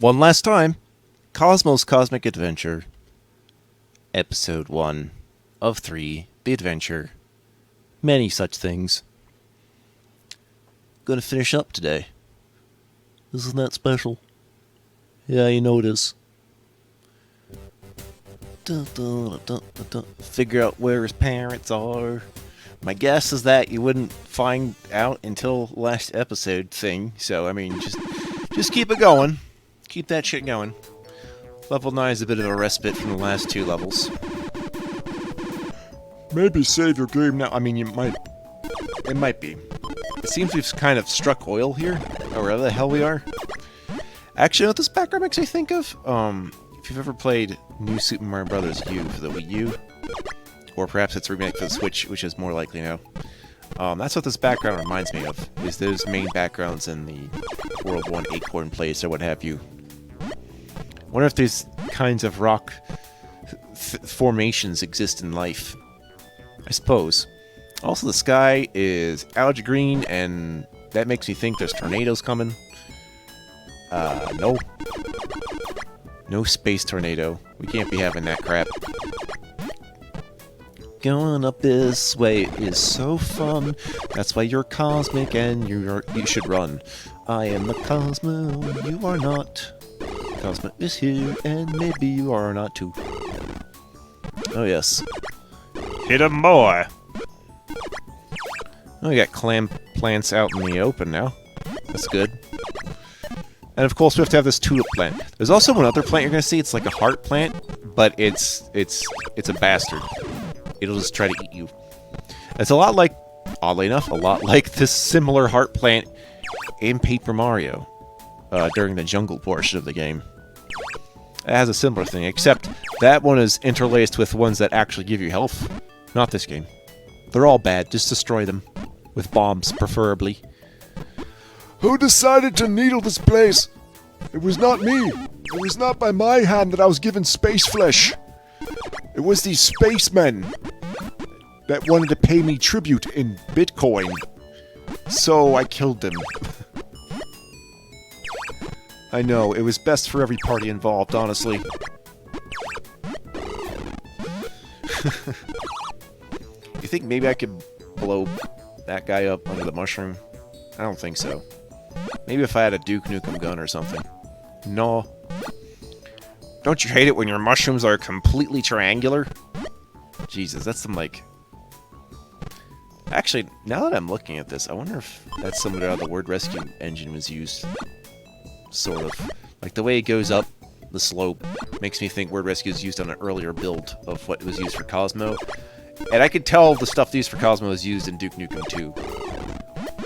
One last time, Cosmo's Cosmic Adventure, Episode 1 of 3, The Adventure, many such things. Gonna finish up today. Isn't that special? Yeah, you know it is. Figure out where his parents are. My guess is that you wouldn't find out until last episode thing, so I mean, just keep it going. Keep that shit going. Level 9 is a bit of a respite from the last two levels. Maybe save your game now. I mean, it might be. It seems we've kind of struck oil here, or wherever the hell we are. Actually, you know what this background makes me think of? If you've ever played New Super Mario Bros. U for the Wii U, or perhaps it's a remake for the Switch, which is more likely now. That's what this background reminds me of, is those main backgrounds in the World 1 Acorn Place or what have you. I wonder if these kinds of rock formations exist in life. I suppose. Also, the sky is algae green, and that makes me think there's tornadoes coming. No. No space tornado. We can't be having that crap. Going up this way is so fun. That's why you're cosmic and you should run. I am the Cosmo, you are not. Cosmo is here, and maybe you are not too. Oh yes. Hit 'em more! Oh, we got clam plants out in the open now. That's good. And of course we have to have this tulip plant. There's also one other plant you're gonna see. It's like a heart plant, but it's a bastard. It'll just try to eat you. It's a lot like, oddly enough, a lot like this similar heart plant in Paper Mario during the jungle portion of the game. It has a similar thing, except that one is interlaced with ones that actually give you health. Not this game. They're all bad. Just destroy them. With bombs, preferably. Who decided to needle this place? It was not me. It was not by my hand that I was given space flesh. It was these spacemen that wanted to pay me tribute in Bitcoin. So I killed them. I know, it was best for every party involved, honestly. You think maybe I could blow that guy up under the mushroom? I don't think so. Maybe if I had a Duke Nukem gun or something. No. Don't you hate it when your mushrooms are completely triangular? Jesus, that's some like... Actually, now that I'm looking at this, I wonder if that's somewhere how the word rescue engine was used. Sort of. Like the way it goes up the slope makes me think word rescue is used on an earlier build of what was used for Cosmo. And I could tell the stuff used for Cosmo is used in Duke Nukem 2.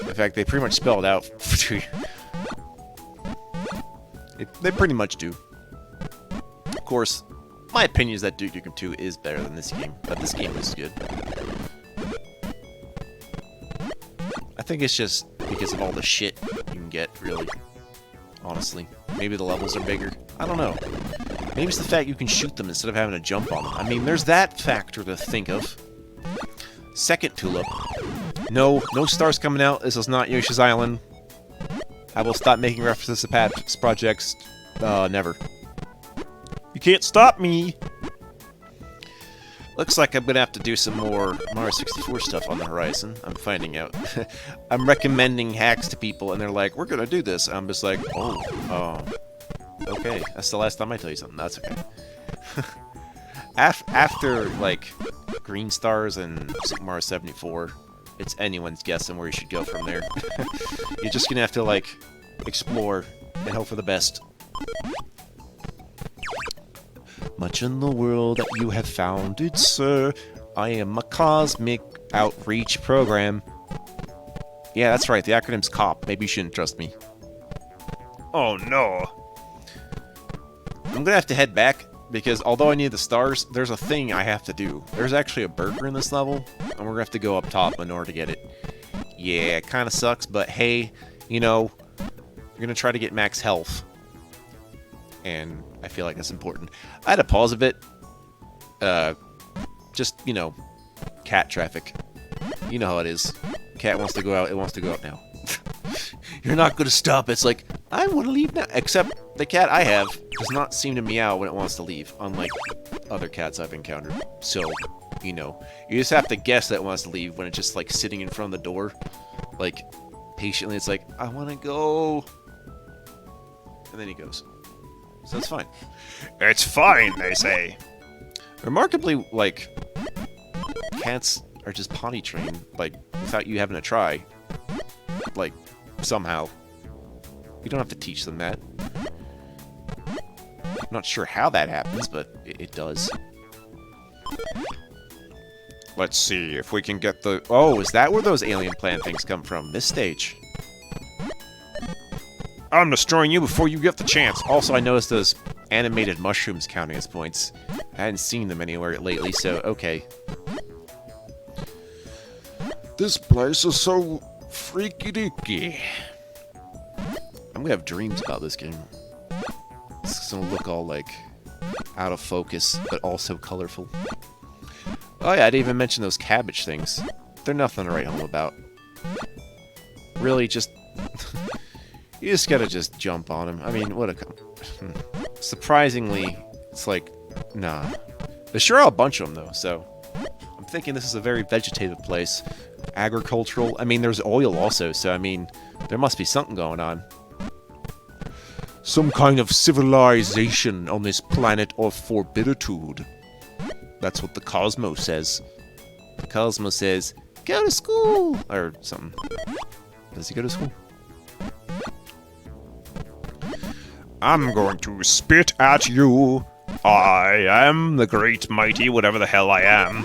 In fact, they pretty much spell it out. They pretty much do. Of course, my opinion is that Duke Nukem 2 is better than this game, but this game is good. I think it's just because of all the shit you can get, really. Honestly. Maybe the levels are bigger. I don't know. Maybe it's the fact you can shoot them instead of having to jump on them. I mean, there's that factor to think of. Second tulip. No stars coming out. This is not Yoshi's Island. I will stop making references to past projects. Never. You can't stop me! Looks like I'm gonna have to do some more Mario 64 stuff on the horizon. I'm finding out. I'm recommending hacks to people, and they're like, we're gonna do this. I'm just like, oh, okay. That's the last time I tell you something. That's okay. After, like, Green Stars and Super Mario 74, it's anyone's guess on where you should go from there. You're just gonna have to, like, explore and hope for the best. Much in the world that you have founded, sir. I am a cosmic outreach program. Yeah, that's right. The acronym's COP. Maybe you shouldn't trust me. Oh, no. I'm gonna have to head back, because although I need the stars, there's a thing I have to do. There's actually a burger in this level, and we're gonna have to go up top in order to get it. Yeah, it kinda sucks, but hey, you know, you're gonna try to get max health. And I feel like that's important. I had to pause a bit. Just, you know, cat traffic. You know how it is. Cat wants to go out, it wants to go out now. You're not gonna stop. It's like, I want to leave now. Except the cat I have does not seem to meow when it wants to leave, unlike other cats I've encountered. So, you know, you just have to guess that it wants to leave when it's just like sitting in front of the door, like patiently. It's like, I want to go, and then he goes. So it's fine. It's fine, they say. Remarkably, like, cats are just potty trained, like, without you having to try. Like, somehow. You don't have to teach them that. I'm not sure how that happens, but it does. Let's see if we can get the... Oh, is that where those alien plant things come from? This stage. I'm destroying you before you get the chance. Also, I noticed those animated mushrooms counting as points. I hadn't seen them anywhere lately, so okay. This place is so freaky-deaky. I'm gonna have dreams about this game. It's gonna look all, like, out of focus, but also colorful. Oh yeah, I didn't even mention those cabbage things. They're nothing to write home about. Really, just... you just gotta just jump on them. I mean, what a... Surprisingly, it's like, nah. There's sure are a bunch of them, though, so... I'm thinking this is a very vegetative place. Agricultural. I mean, there's oil also, so I mean, there must be something going on. Some kind of civilization on this planet of forbiditude. That's what the Cosmo says. The Cosmo says, go to school! Or something. Does he go to school? I'm going to spit at you. I am the great mighty whatever the hell I am.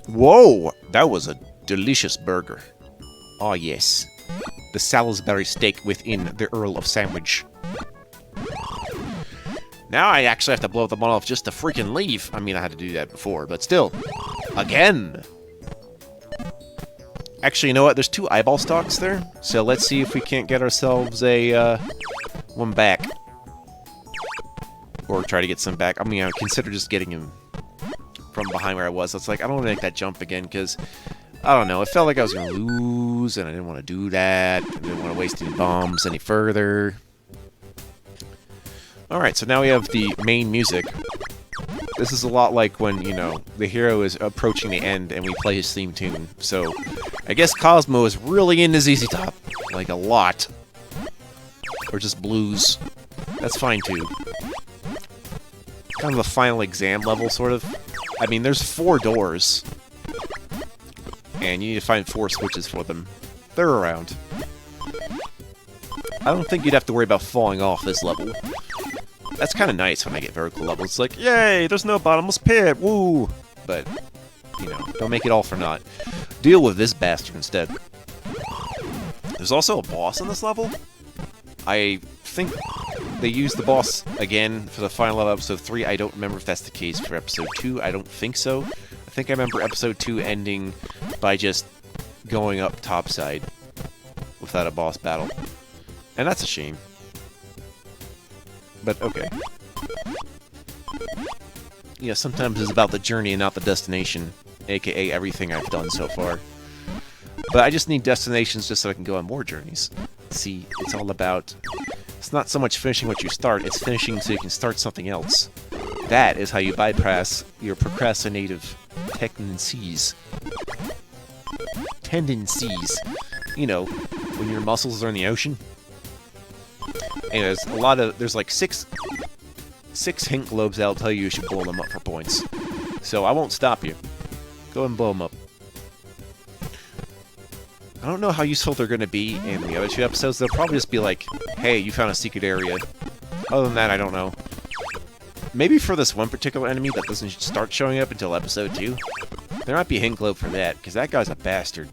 Whoa! That was a delicious burger. Oh yes. The Salisbury steak within the Earl of Sandwich. Now I actually have to blow them all off just to freaking leave. I mean, I had to do that before, but still. Again! Actually, you know what? There's 2 eyeball stalks there. So let's see if we can't get ourselves a, one back. Or try to get some back. I mean, I would consider just getting him from behind where I was. It's like, I don't want to make that jump again, because... I don't know, it felt like I was going to lose, and I didn't want to do that. I didn't want to waste any bombs any further. Alright, so now we have the main music. This is a lot like when, you know, the hero is approaching the end and we play his theme tune. So, I guess Cosmo is really into ZZ Top. Like, a lot. Or just blues. That's fine, too. Kind of a final exam level, sort of. I mean, there's 4 doors. And you need to find 4 switches for them. They're around. I don't think you'd have to worry about falling off this level. That's kind of nice when I get vertical levels. It's like, yay, there's no bottomless pit, woo! But, you know, don't make it all for naught. Deal with this bastard instead. There's also a boss in this level. I think they used the boss again for the final level of episode 3. I don't remember if that's the case for episode 2. I don't think so. I think I remember episode 2 ending by just going up topside without a boss battle. And that's a shame. But okay. Yeah, sometimes it's about the journey and not the destination, aka everything I've done so far. But I just need destinations just so I can go on more journeys. See, it's all about... It's not so much finishing what you start, it's finishing so you can start something else. That is how you bypass your procrastinative tendencies. You know, when your muscles are in the ocean. Anyways, there's like six hint globes that'll tell you should blow them up for points. So I won't stop you. Go and blow them up. I don't know how useful they're going to be in the other 2 episodes. They'll probably just be like, hey, you found a secret area. Other than that, I don't know. Maybe for this one particular enemy that doesn't start showing up until episode 2. There might be a hint globe for that, because that guy's a bastard.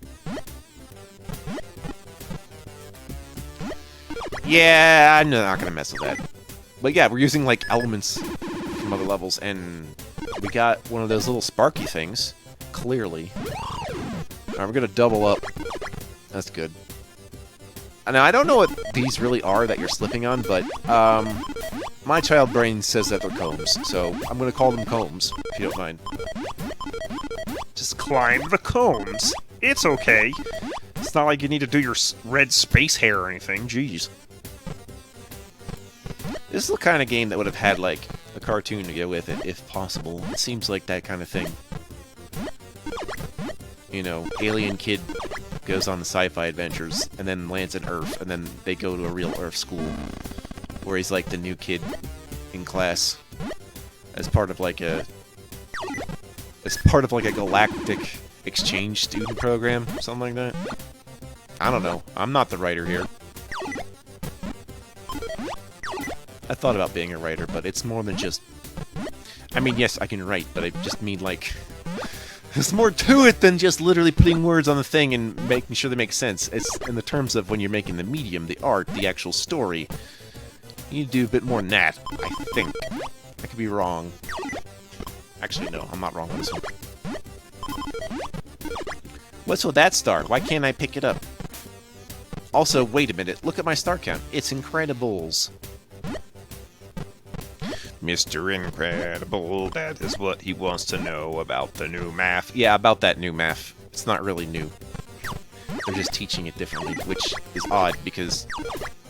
Yeah, I'm not going to mess with that. But yeah, we're using, like, elements from other levels, and we got one of those little sparky things, clearly. Alright, we're going to double up. That's good. Now, I don't know what these really are that you're slipping on, but, my child brain says that they're combs, so I'm going to call them combs, if you don't mind. Just climb the cones. It's okay. It's not like you need to do your red space hair or anything. Jeez. This is the kind of game that would have had, like, a cartoon to go with it, if possible. It seems like that kind of thing. You know, alien kid goes on the sci-fi adventures, and then lands on Earth, and then they go to a real Earth school, where he's, like, the new kid in class, as part of, like, a galactic exchange student program, something like that. I don't know. I'm not the writer here. I thought about being a writer, but it's more than just... I mean, yes, I can write, but I just mean, like... There's more to it than just literally putting words on the thing and making sure they make sense. It's in the terms of when you're making the medium, the art, the actual story. You need to do a bit more than that, I think. I could be wrong. Actually, no, I'm not wrong on this one. What's with that star? Why can't I pick it up? Also, wait a minute. Look at my star count. It's Incredibles. Mr. Incredible, that is what he wants to know about the new math. Yeah, about that new math. It's not really new. They're just teaching it differently, which is odd because,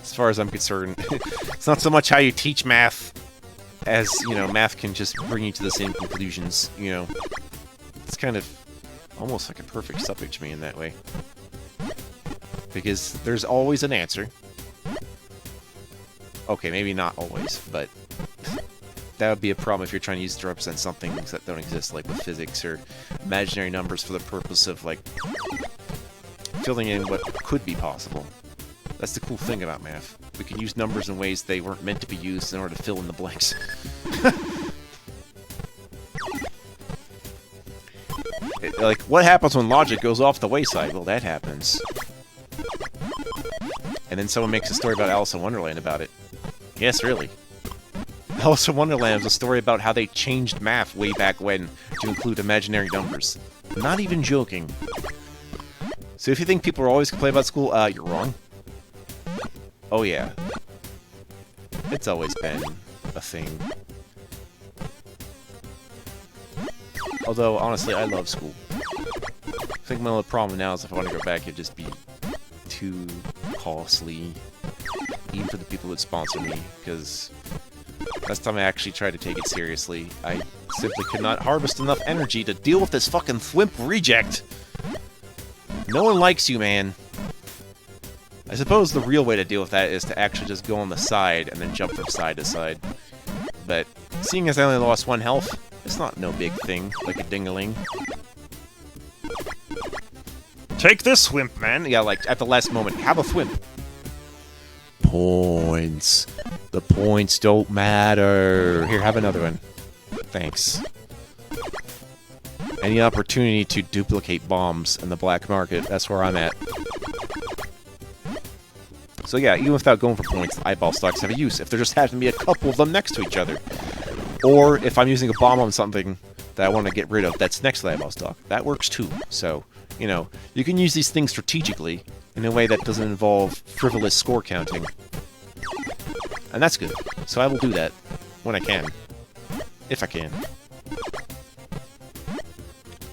as far as I'm concerned, it's not so much how you teach math as, you know, math can just bring you to the same conclusions, you know. It's kind of almost like a perfect subject to me in that way. Because there's always an answer. Okay, maybe not always, but that would be a problem if you're trying to use it to represent something that don't exist, like with physics or imaginary numbers for the purpose of, like, filling in what could be possible. That's the cool thing about math. We can use numbers in ways they weren't meant to be used in order to fill in the blanks. Like, what happens when logic goes off the wayside? Well, that happens. And then someone makes a story about Alice in Wonderland about it. Yes, really. Alice in Wonderland is a story about how they changed math way back when to include imaginary numbers. I'm not even joking. So if you think people are always complaining about school, you're wrong. Oh yeah. It's always been a thing. Although, honestly, I love school. I think my only problem now is if I want to go back, it'd just be too costly. Even for the people that sponsor me, because last time I actually tried to take it seriously, I simply could not harvest enough energy to deal with this fucking thwimp reject. No one likes you, man. I suppose the real way to deal with that is to actually just go on the side and then jump from side to side. But seeing as I only lost 1 health, it's not no big thing, like a ding-a-ling. Take this, Swimp Man. Yeah, like, at the last moment, have a thwimp. Points. The points don't matter. Here, have another one. Thanks. Any opportunity to duplicate bombs in the black market, that's where I'm at. So yeah, even without going for points, the eyeball stocks have a use if there just happen to be a couple of them next to each other. Or if I'm using a bomb on something that I want to get rid of that's next to the eyeball stock. That works too. So, you know, you can use these things strategically in a way that doesn't involve frivolous score counting. And that's good. So I will do that when I can. If I can.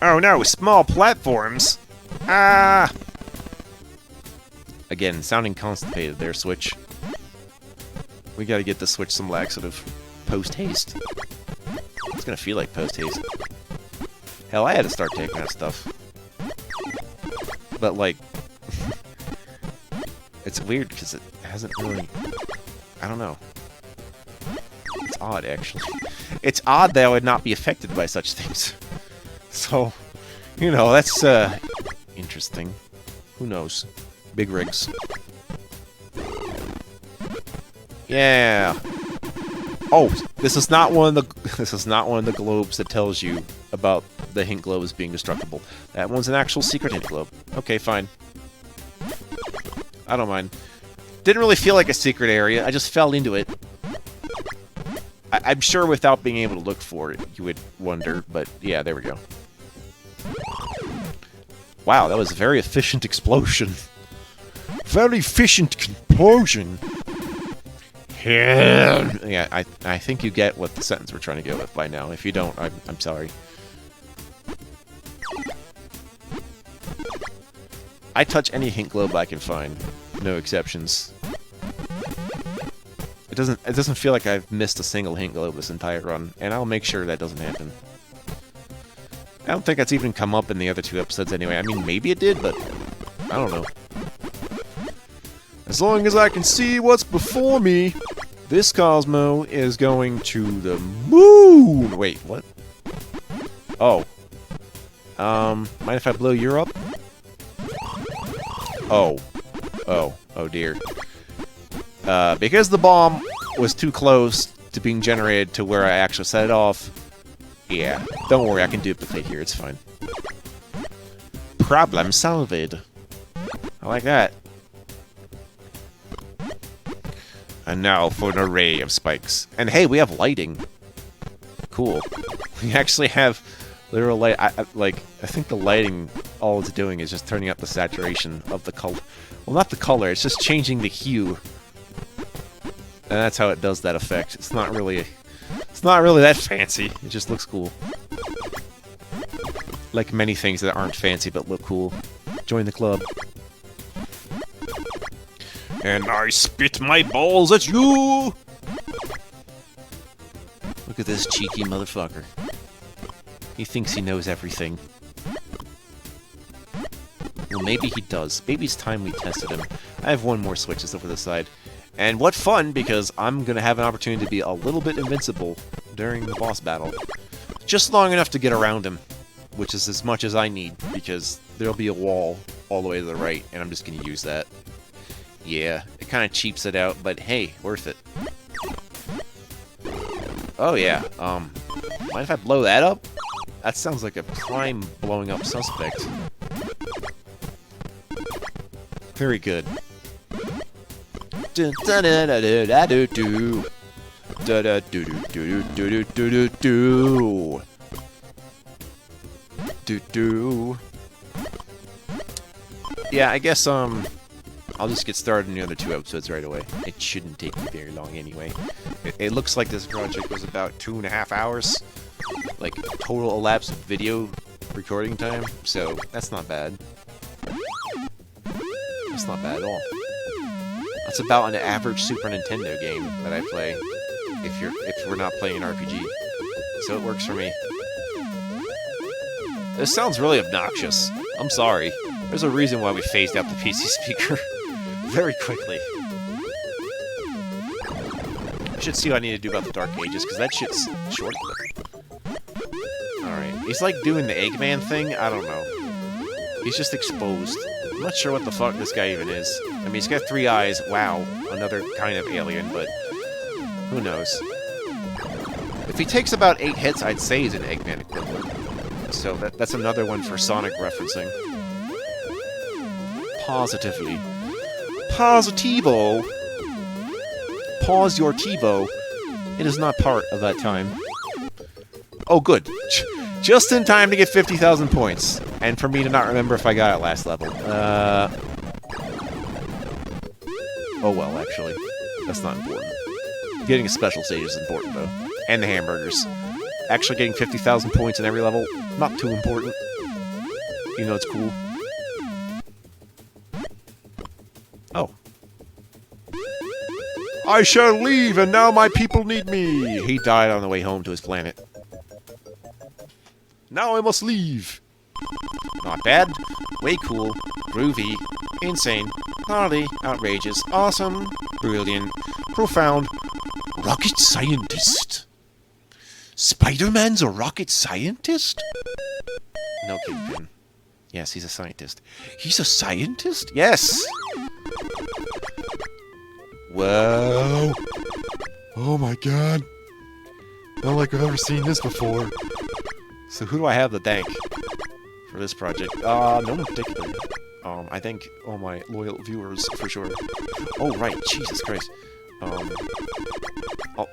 Oh no, small platforms! Ah! Again, sounding constipated there, Switch. We gotta get the Switch some laxative. Post-haste. It's gonna feel like post-haste. Hell, I had to start taking that stuff. But, like... it's weird, because it hasn't really... I don't know. It's odd, actually. It's odd that I would not be affected by such things. So, you know, that's, interesting. Who knows? Big rigs. Yeah. Oh, this is not one of the globes that tells you about the hint globes being destructible. That one's an actual secret hint globe. Okay, fine. I don't mind. Didn't really feel like a secret area. I just fell into it. I'm sure without being able to look for it, you would wonder, but yeah, there we go. Wow, that was a very efficient explosion. Very efficient explosion. Yeah, I think you get what the sentence we're trying to go with by now. If you don't, I'm sorry. I touch any hint globe I can find. No exceptions. It doesn't feel like I've missed a single hint globe this entire run, and I'll make sure that doesn't happen. I don't think that's even come up in the other 2 episodes anyway. I mean, maybe it did, but I don't know. As long as I can see what's before me, this Cosmo is going to the moon! Wait, what? Oh. Mind if I blow you up? Oh. Oh. Oh dear. Because the bomb was too close to being generated to where I actually set it off, yeah, don't worry, I can duplicate here, it's fine. Problem solved. I like that. And now for an array of spikes. And hey, we have lighting. Cool. We actually have literal light. I think the lighting, all it's doing is just turning up the saturation of the color. Well, not the color, it's just changing the hue. And that's how it does that effect. It's not really that fancy. It just looks cool. Like many things that aren't fancy but look cool. Join the club. And I spit my balls at you! Look at this cheeky motherfucker. He thinks he knows everything. Well, maybe he does. Maybe it's time we tested him. I have one more switch that's over the side. And what fun, because I'm going to have an opportunity to be a little bit invincible during the boss battle. Just long enough to get around him, which is as much as I need, because there'll be a wall all the way to the right, and I'm just going to use that. Yeah, it kind of cheaps it out, but hey, worth it. Oh yeah, mind if I blow that up? That sounds like a prime blowing up suspect. Very good. Do do do do do do do do do do do do. Yeah, I guess I'll just get started in the other 2 episodes right away. It shouldn't take me very long anyway. It looks like this project was about 2.5 hours, like total elapsed video recording time. So that's not bad. That's not bad at all. That's about an average Super Nintendo game that I play if we're not playing an RPG. So it works for me. This sounds really obnoxious. I'm sorry. There's a reason why we phased out the PC speaker very quickly. I should see what I need to do about the Dark Ages, because that shit's short. Alright, he's like doing the Eggman thing? I don't know. He's just exposed. I'm not sure what the fuck this guy even is. I mean, he's got 3 eyes. Wow, another kind of alien, but who knows. If he takes about 8 hits, I'd say he's an Eggman equivalent. So that's another one for Sonic referencing. Positively. Positivo. Pause your TiVo. It is not part of that time. Oh, good. Just in time to get 50,000 points. And for me to not remember if I got it last level. Oh well, actually. That's not important. Getting a special stage is important, though. And the hamburgers. Actually getting 50,000 points in every level, not too important. You know, it's cool. Oh. I shall leave, and now my people need me! He died on the way home to his planet. Now I must leave! Not bad. Way cool. Groovy. Insane. Gnarly. Outrageous. Awesome. Brilliant. Profound. Rocket scientist. Spider-Man's a rocket scientist? No, Kingpin. Yes, he's a scientist. He's a scientist? Yes! Whoa! Oh my god! Not like I've ever seen this before. So who do I have to thank for this project? No one in particular. I thank all my loyal viewers, for sure. Oh, right, Jesus Christ.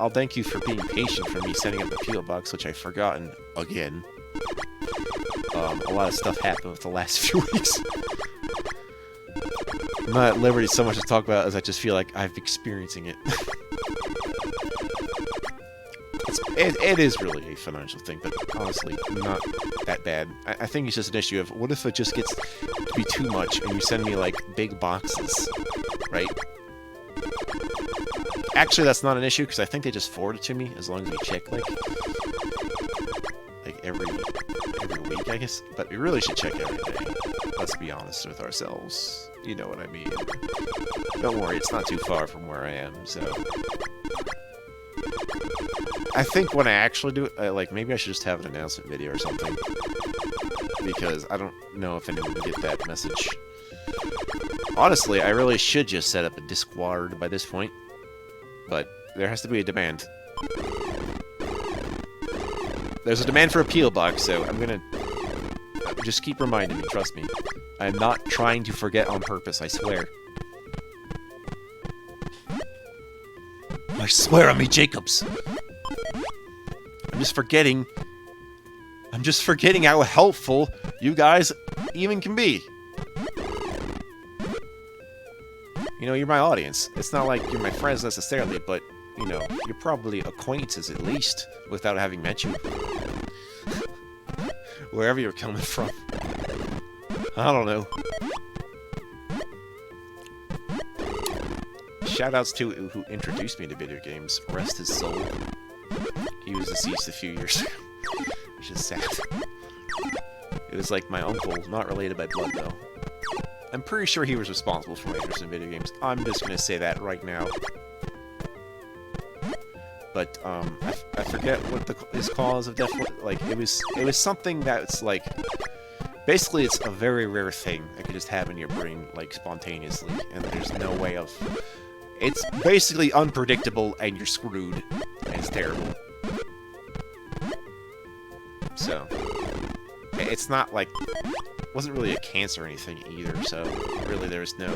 I'll thank you for being patient for me setting up the P.O. box, which I've forgotten again. A lot of stuff happened with the last few weeks. I'm not at liberty so much to talk about as I just feel like I'm experiencing it. It is really a financial thing, but honestly, not that bad. I think it's just an issue of, what if it just gets be too much and you send me, like, big boxes, right? Actually, that's not an issue, because I think they just forward it to me, as long as we check, like every week, I guess. But we really should check every day. Let's be honest with ourselves. You know what I mean. Don't worry, it's not too far from where I am, so... I think when I actually do it, like, maybe I should just have an announcement video or something. Because I don't know if anyone will get that message. Honestly, I really should just set up a Discord by this point. But there has to be a demand. There's a demand for a P.O. box, so I'm gonna... just keep reminding me, trust me. I'm not trying to forget on purpose, I swear. I swear on me, Jacobs! I'm just forgetting how helpful you guys even can be. You know, you're my audience. It's not like you're my friends necessarily, but, you know, you're probably acquaintances at least, without having met you. Wherever you're coming from. I don't know. Shoutouts to who introduced me to video games. Rest his soul. He was deceased a few years ago. Which is sad. It was like my uncle, not related by blood though. I'm pretty sure he was responsible for my interest in video games. I'm just gonna say that right now. But I forget what his cause of death was. Like it was something that's like basically it's a very rare thing that could just happen in your brain like spontaneously, and there's no way of. It's basically unpredictable, and you're screwed, and it's terrible. So it's not like it wasn't really a cancer or anything either. So really, there's no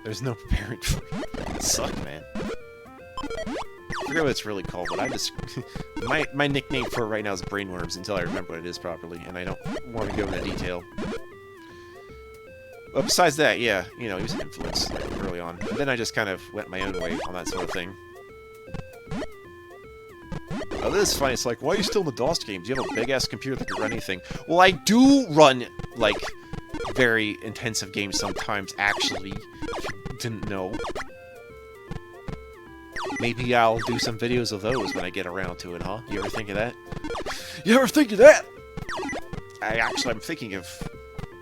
preparing for it. It sucked, man. I forget what it's really called, but I just... my nickname for it right now is brainworms until I remember what it is properly, and I don't want to go into detail. But besides that, yeah, you know, he was an influence like, early on. But then I just kind of went my own way on that sort of thing. Oh, this is funny. It's like, why are you still in the DOS games? You have a big-ass computer that can run anything. Well, I do run, like, very intensive games sometimes, actually. If you didn't know. Maybe I'll do some videos of those when I get around to it, huh? You ever think of that? You ever think of that? I'm thinking of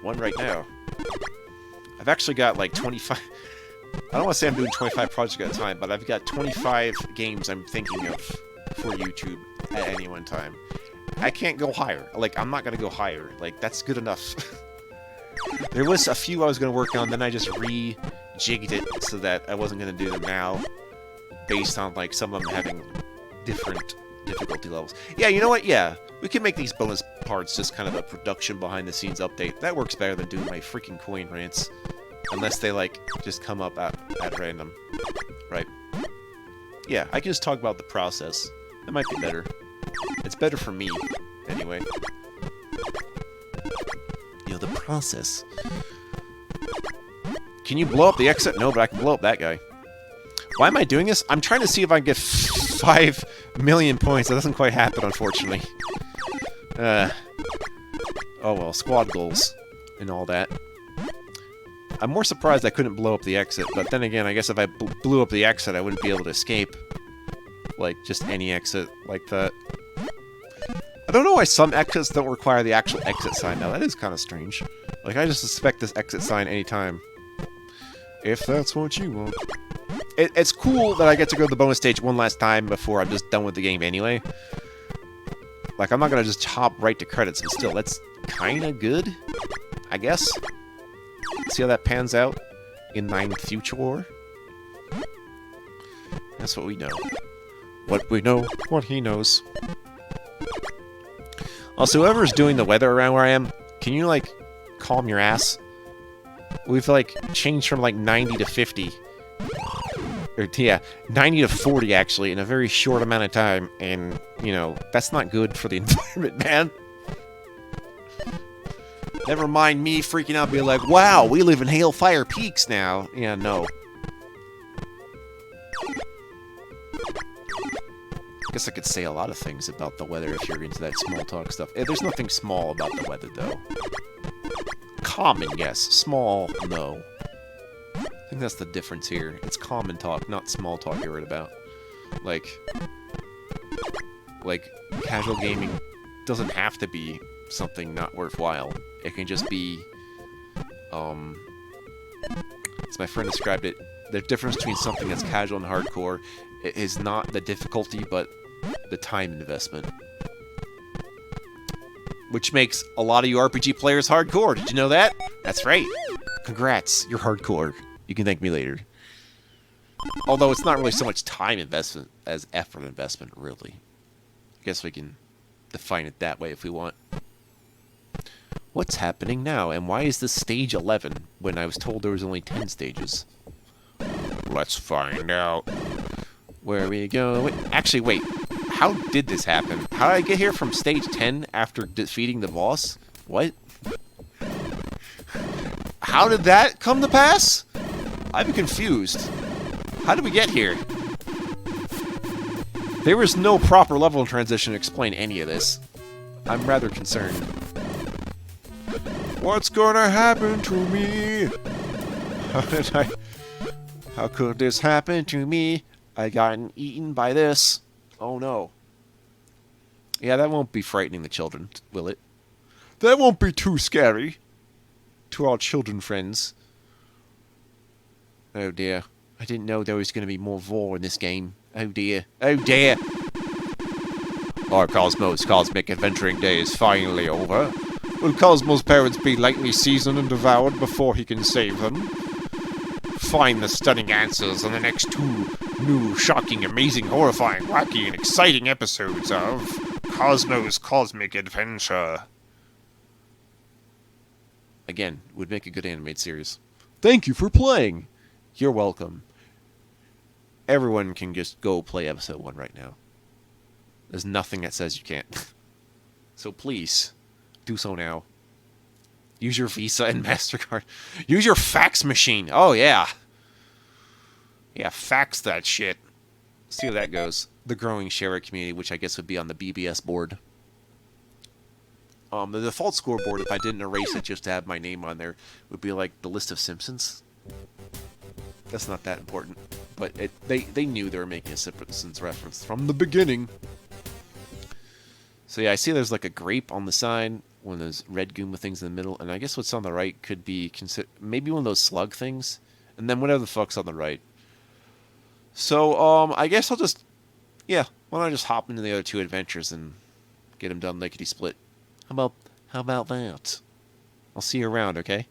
one right now. I've actually got like 25... I don't want to say I'm doing 25 projects at a time, but I've got 25 games I'm thinking of for YouTube at any one time. I can't go higher. Like, I'm not going to go higher. Like, that's good enough. There was a few I was going to work on, then I just rejigged it so that I wasn't going to do them now. Based on, like, some of them having different difficulty levels. Yeah, you know what? Yeah, we can make these bonus parts just kind of a production behind-the-scenes update. That works better than doing my freaking coin rants. Unless they, like, just come up at random. Right. Yeah, I can just talk about the process. That might be better. It's better for me, anyway. You know, the process. Can you blow up the exit? No, but I can blow up that guy. Why am I doing this? I'm trying to see if I can get 5 million points. That doesn't quite happen, unfortunately. Oh well, squad goals and all that. I'm more surprised I couldn't blow up the exit, but then again, I guess if I blew up the exit, I wouldn't be able to escape. Like, just any exit like that. I don't know why some exits don't require the actual exit sign now. That is kind of strange. Like, I just suspect this exit sign anytime. If that's what you want. It's cool that I get to go to the bonus stage one last time before I'm just done with the game anyway. Like, I'm not gonna just hop right to credits, but still, that's kind of good, I guess. See how that pans out in Nine Future? That's what we know. What we know, what he knows. Also, whoever's doing the weather around where I am, can you, like, calm your ass? We've, like, changed from, like, 90 to 50. Or, yeah, 90 to 40, actually, in a very short amount of time. And, you know, that's not good for the environment, man. Never mind me freaking out being like, wow, we live in Hailfire Peaks now. Yeah, no. I guess I could say a lot of things about the weather if you're into that small talk stuff. There's nothing small about the weather, though. Common, yes. Small, no. I think that's the difference here. It's common talk, not small talk you're worried about. Like, casual gaming doesn't have to be something not worthwhile. It can just be, as my friend described it, the difference between something that's casual and hardcore is not the difficulty, but the time investment. Which makes a lot of you RPG players hardcore. Did you know that? That's right. Congrats, you're hardcore. You can thank me later. Although it's not really so much time investment as effort investment, really. I guess we can define it that way if we want. What's happening now, and why is this stage 11 when I was told there was only 10 stages? Let's find out. Where are we going? Actually, wait. How did this happen? How did I get here from stage 10 after defeating the boss? What? How did that come to pass? I'm confused. How did we get here? There was no proper level transition to explain any of this. I'm rather concerned. What's gonna happen to me? How could this happen to me? I gotten eaten by this. Oh no. Yeah, that won't be frightening the children, will it? That won't be too scary. To our children friends. Oh dear. I didn't know there was going to be more vor in this game. Oh dear. Oh dear. Our Cosmo's cosmic adventuring day is finally over. Will Cosmo's parents be lightly seasoned and devoured before he can save them? Find the stunning answers in the next 2 new, shocking, amazing, horrifying, wacky, and exciting episodes of Cosmo's Cosmic Adventure. Again, would make a good animated series. Thank you for playing. You're welcome. Everyone can just go play episode 1 right now. There's nothing that says you can't. So please, do so now. Use your Visa and MasterCard. Use your fax machine. Oh, yeah. Yeah, fax that shit. See how that goes. The growing share community, which I guess would be on the BBS board. The default scoreboard, if I didn't erase it just to have my name on there, would be like the list of Simpsons. That's not that important. But they knew they were making a Simpsons reference from the beginning. So yeah, I see there's like a grape on the side, one of those red Goomba things in the middle, and I guess what's on the right could be maybe one of those slug things, and then whatever the fuck's on the right. So, I guess I'll just, yeah, why don't I just hop into the other 2 adventures and get them done lickety-split. How about that? I'll see you around, okay?